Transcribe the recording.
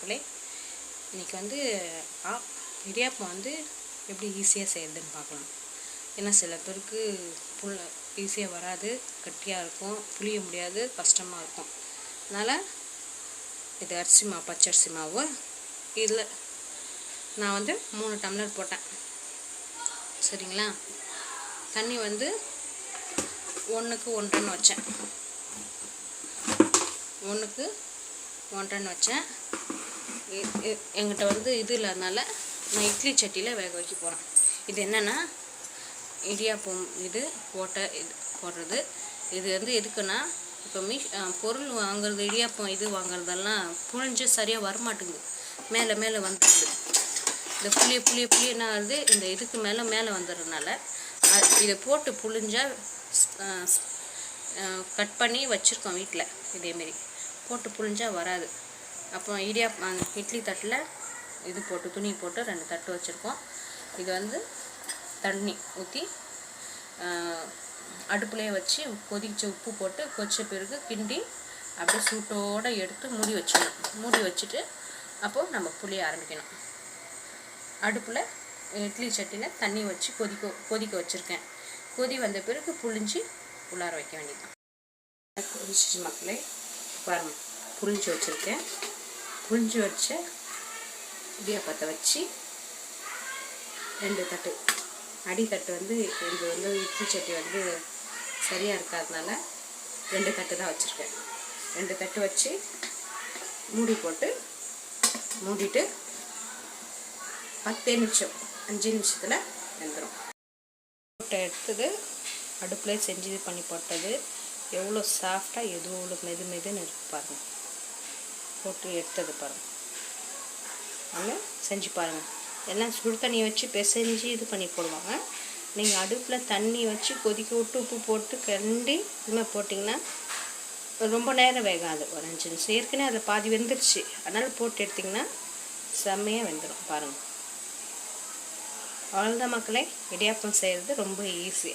மக்களே. இன்றைக்கி வந்து இடியாப்பம் வந்து எப்படி ஈஸியாக செய்கிறதுன்னு பார்க்கலாம். ஏன்னா சில பேருக்கு ஈஸியாக வராது, கட்டியாக இருக்கும், புளிய முடியாது, கஷ்டமாக இருக்கும். அதனால் இது அரிசி மாவு, பச்சரிசி மாவு. இதில் நான் வந்து 3 டம்ளர் போட்டேன், சரிங்களா. தண்ணி வந்து 1க்கு 1.5 வச்சேன், 1க்கு 1.5 வச்சேன். என்கிட்ட வந்து இது இல்லாதனால நான் இட்லி சட்டியில் வேக வைக்க போகிறேன். இது என்னென்னா இடியாப்பம் இது போடுறது. இது வந்து எதுக்குன்னா, இப்போ பொருள் வாங்குறது, இடியாப்பம் இது வாங்குறதெல்லாம் புழிஞ்சு சரியாக வரமாட்டேங்குது, மேலே மேலே வந்துடுது. இந்த புளிய என்ன ஆகுது, இந்த இதுக்கு மேலே வந்துடுறதுனால இதை போட்டு புழிஞ்சால் கட் பண்ணி வச்சுருக்கோம் வீட்டில். இதேமாரி போட்டு புழிஞ்சால் வராது. அப்புறம் இட்லி தட்டில் இது போட்டு துணி போட்டு 2 தட்டு வச்சுருக்கோம். இது வந்து தண்ணி ஊற்றி அடுப்புலேயே வச்சு கொதிச்சு உப்பு போட்டு கொதிச்ச பிறகு கிண்டி அப்படியே சூட்டோடு எடுத்து மூடி வச்சிடணும். மூடி வச்சுட்டு அப்போது நம்ம புளிய ஆரம்பிக்கணும். அடுப்பில் இட்லி சட்டியில் தண்ணி வச்சு கொதிக்க வச்சுருக்கேன். கொதி வந்த பிறகு புழிஞ்சு உள்ளார வைக்க வேண்டியதுதான். கொதிச்சு மக்களே பாருங்கள், புழிஞ்சு வச்சுருக்கேன். புழிஞ்சு வச்ச இடியாப்பத்தை வச்சு 2 தட்டு, அடித்தட்டு வந்து எனக்கு வந்து இட்லி சட்டி வந்து சரியாக இருக்காதனால 2 தட்டு தான் வச்சுருக்கேன். 2 தட்டு வச்சு மூடி போட்டு மூடிட்டு 10 நிமிஷம் 5 நிமிஷத்தில் வெந்துடும். போட்ட எடுத்தது அடுப்புலேயே செஞ்சு இது பண்ணி போட்டது எவ்வளோ சாஃப்டாக எவ்வளோ மெதுன்னு இருக்கு பாருங்கள். போட்டு எடுத்தது பாருங்கள், நல்லா செஞ்சு பாருங்கள். எல்லாம் சுடு தண்ணி வச்சு பிசைஞ்சு இது பண்ணி போடுவாங்க. நீங்கள் அடுப்பில் தண்ணி வச்சு கொதிக்க விட்டு உப்பு போட்டு கிண்டி இதுமாதிரி போட்டிங்கன்னா ரொம்ப நேரம் வேகாது, ஒரு 5 நிமிஷம். ஏற்கனவே அதில் பாதி வெந்துருச்சு, அதனால் போட்டு எடுத்திங்கன்னா செம்மையாக வெந்துடும் பாருங்கள். அவ்வளோதான் மக்களே, இடியாப்பம் செய்கிறது ரொம்ப ஈஸி.